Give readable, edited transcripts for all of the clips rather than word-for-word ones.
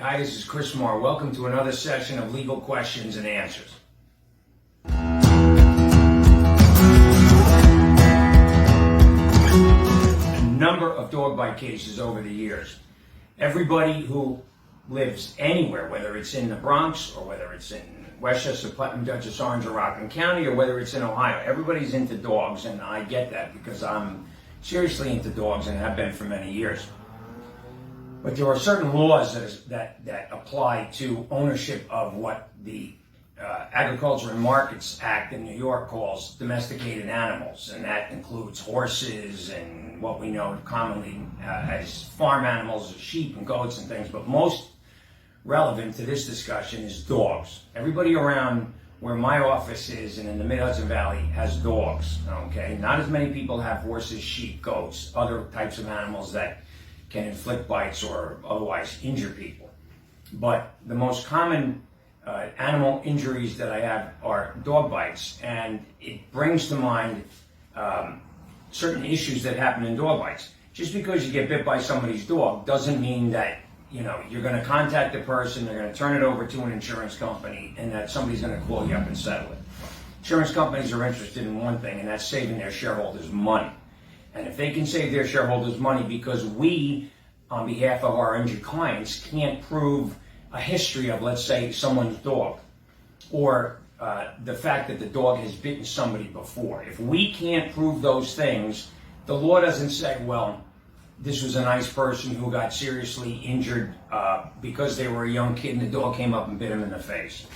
Hi, this is Chris Moore. Welcome to another session of Legal Questions and Answers. A number of dog bite cases over the years. Everybody who lives anywhere, whether it's in the Bronx or whether it's in Westchester, Putnam, Dutchess, Orange, or Rockland County, or whether it's in Ohio, everybody's into dogs, and I get that because I'm seriously into dogs and have been for many years. But there are certain laws that apply to ownership of what the Agriculture and Markets Act in New York calls domesticated animals, and that includes horses and what we know commonly as farm animals, sheep and goats and things, but most relevant to this discussion is dogs. Everybody around where my office is and in the Mid-Hudson Valley has dogs, okay? Not as many people have horses, sheep, goats, other types of animals that can inflict bites or otherwise injure people. But the most common animal injuries that I have are dog bites, and it brings to mind certain issues that happen in dog bites. Just because you get bit by somebody's dog doesn't mean that you're going to contact the person, they're going to turn it over to an insurance company, and that somebody's going to call you up and settle it. Insurance companies are interested in one thing, and that's saving their shareholders money. And if they can save their shareholders money because we, on behalf of our injured clients, can't prove a history of, let's say, someone's dog, or the fact that the dog has bitten somebody before. If we can't prove those things, the law doesn't say, well, this was a nice person who got seriously injured because they were a young kid and the dog came up and bit him in the face,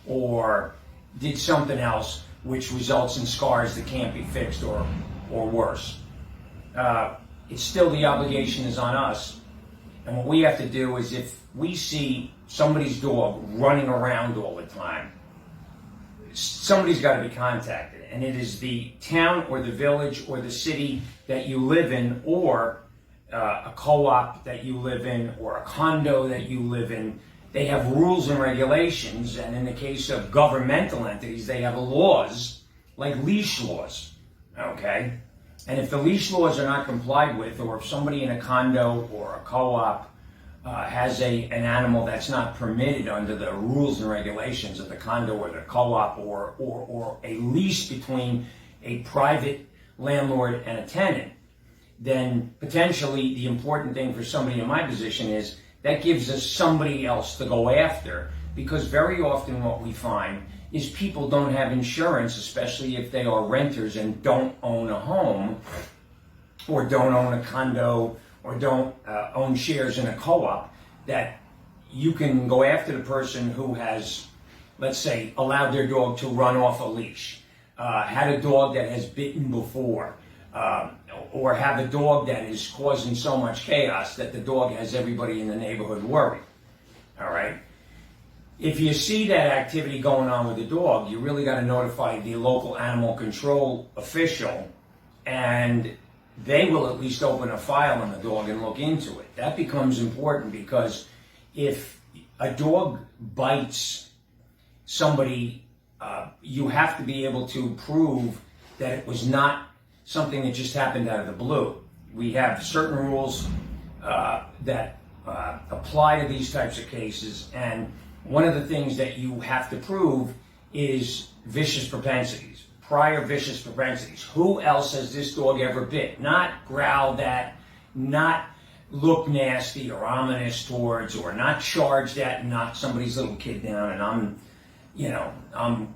or did something else which results in scars that can't be fixed or worse. It's still, the obligation is on us, and what we have to do is, if we see somebody's dog running around all the time, somebody's got to be contacted, and it is the town or the village or the city that you live in, or a co-op that you live in, or a condo that you live in. They have rules and regulations, and in the case of governmental entities, they have laws, like leash laws, okay? And if the leash laws are not complied with, or if somebody in a condo or a co-op has an animal that's not permitted under the rules and regulations of the condo or the co-op, or a lease between a private landlord and a tenant, then potentially the important thing for somebody in my position is that gives us somebody else to go after, because very often what we find is people don't have insurance, especially if they are renters and don't own a home, or don't own a condo, or don't own shares in a co-op, that you can go after the person who has, let's say, allowed their dog to run off a leash, had a dog that has bitten before, or have a dog that is causing so much chaos that the dog has everybody in the neighborhood worried. All right? If you see that activity going on with the dog, you really got to notify the local animal control official, and they will at least open a file on the dog and look into it. That becomes important, because if a dog bites somebody, you have to be able to prove that it was not something that just happened out of the blue. We have certain rules that apply to these types of cases, and one of the things that you have to prove is vicious propensities, prior vicious propensities. Who else has this dog ever bit? Not growled at, not look nasty or ominous towards, or not charged at and knock somebody's little kid down, and I'm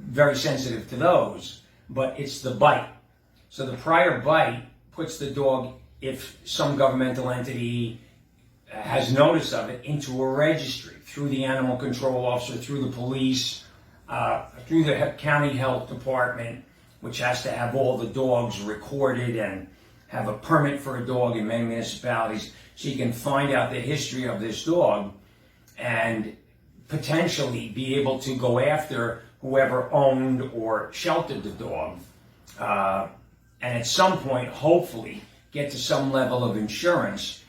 very sensitive to those, but it's the bite. So the prior bite puts the dog, if some governmental entity has notice of it, into a registry through the animal control officer, through the police, through the county health department, which has to have all the dogs recorded and have a permit for a dog in many municipalities, so you can find out the history of this dog and potentially be able to go after whoever owned or sheltered the dog, and at some point, hopefully, get to some level of insurance,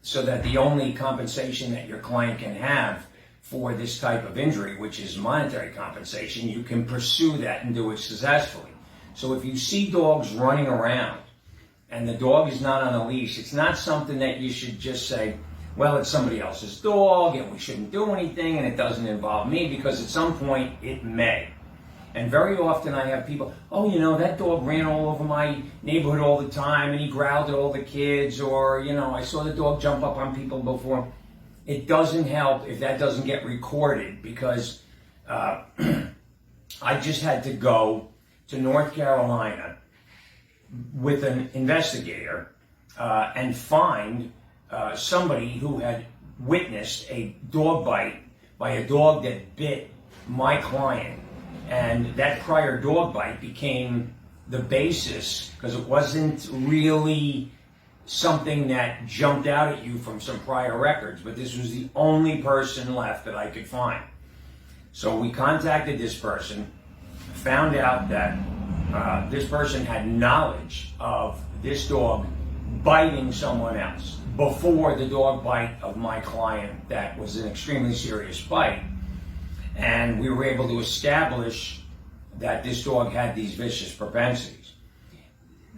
so that the only compensation that your client can have for this type of injury, which is monetary compensation, you can pursue that and do it successfully. So if you see dogs running around and the dog is not on a leash, it's not something that you should just say, well, it's somebody else's dog and we shouldn't do anything and it doesn't involve me, because at some point it may. And very often I have people, oh, you know, that dog ran all over my neighborhood all the time and he growled at all the kids, or, you know, I saw the dog jump up on people before. It doesn't help if that doesn't get recorded, because I just had to go to North Carolina with an investigator and find somebody who had witnessed a dog bite by a dog that bit my client. And that prior dog bite became the basis, because it wasn't really something that jumped out at you from some prior records, but this was the only person left that I could find. So we contacted this person, found out that this person had knowledge of this dog biting someone else before the dog bite of my client that was an extremely serious bite. And we were able to establish that this dog had these vicious propensities.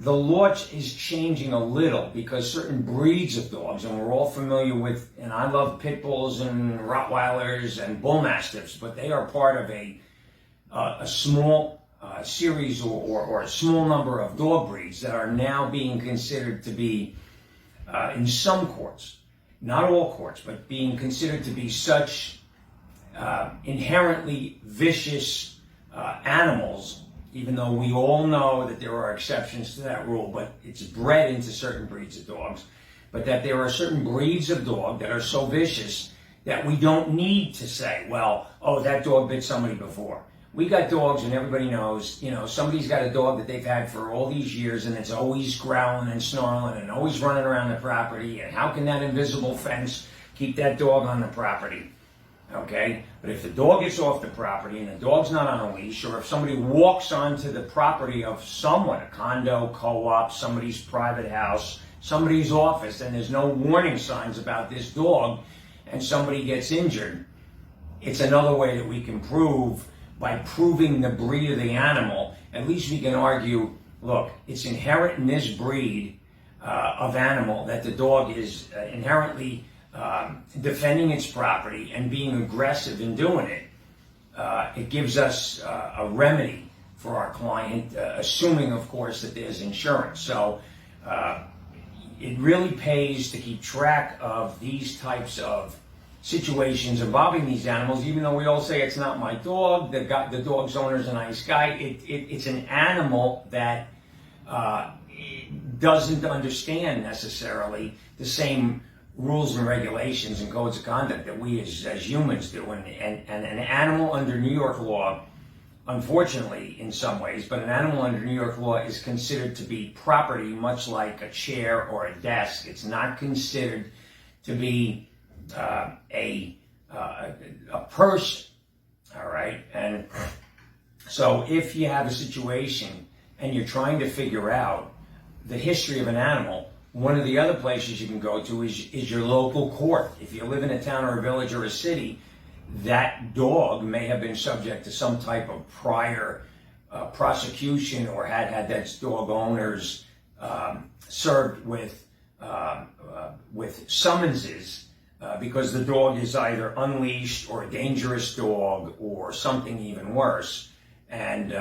The law is changing a little, because certain breeds of dogs, and we're all familiar with, and I love pit bulls and Rottweilers and bull mastiffs, but they are part of a small series or a small number of dog breeds that are now being considered to be, in some courts, not all courts, but being considered to be such inherently vicious animals, even though we all know that there are exceptions to that rule, but it's bred into certain breeds of dogs, but that there are certain breeds of dog that are so vicious that we don't need to say, well, oh, that dog bit somebody before. We got dogs, and everybody knows, you know, somebody's got a dog that they've had for all these years, and it's always growling and snarling and always running around the property, and how can that invisible fence keep that dog on the property? Okay, but if the dog gets off the property and the dog's not on a leash, or if somebody walks onto the property of someone, a condo, co-op, somebody's private house, somebody's office, and there's no warning signs about this dog, and somebody gets injured, it's another way that we can prove, by proving the breed of the animal. At least we can argue, look, it's inherent in this breed of animal that the dog is inherently defending its property and being aggressive in doing it. It gives us a remedy for our client, assuming, of course, that there's insurance. So it really pays to keep track of these types of situations involving these animals, even though we all say it's not my dog, the dog's owner's a nice guy. It's an animal that doesn't understand necessarily the same rules and regulations and codes of conduct that we as humans do. And an animal under New York law, unfortunately in some ways, but an animal under New York law is considered to be property, much like a chair or a desk. It's not considered to be a person, all right? And so if you have a situation and you're trying to figure out the history of an animal, one of the other places you can go to is your local court. If you live in a town or a village or a city, that dog may have been subject to some type of prior prosecution, or had that dog owners served with summonses because the dog is either unleashed or a dangerous dog or something even worse. And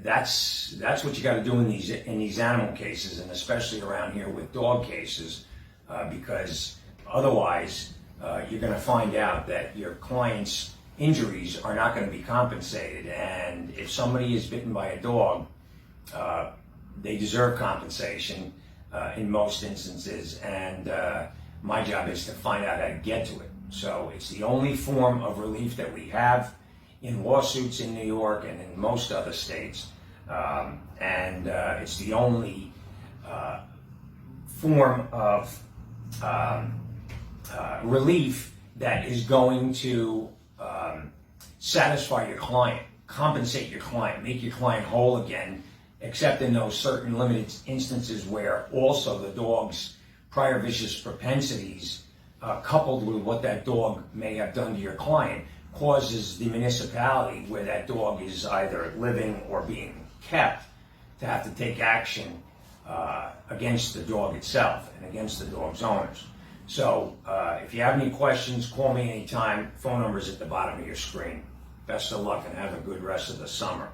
that's what you got to do in these animal cases, and especially around here with dog cases, because otherwise you're going to find out that your client's injuries are not going to be compensated. And if somebody is bitten by a dog, they deserve compensation in most instances. And my job is to find out how to get to it. So it's the only form of relief that we have in lawsuits in New York and in most other states. And it's the only form of relief that is going to satisfy your client, compensate your client, make your client whole again, except in those certain limited instances where also the dog's prior vicious propensities, coupled with what that dog may have done to your client, causes the municipality where that dog is either living or being kept to have to take action against the dog itself and against the dog's owners. So if you have any questions, call me anytime. Phone number's at the bottom of your screen. Best of luck and have a good rest of the summer.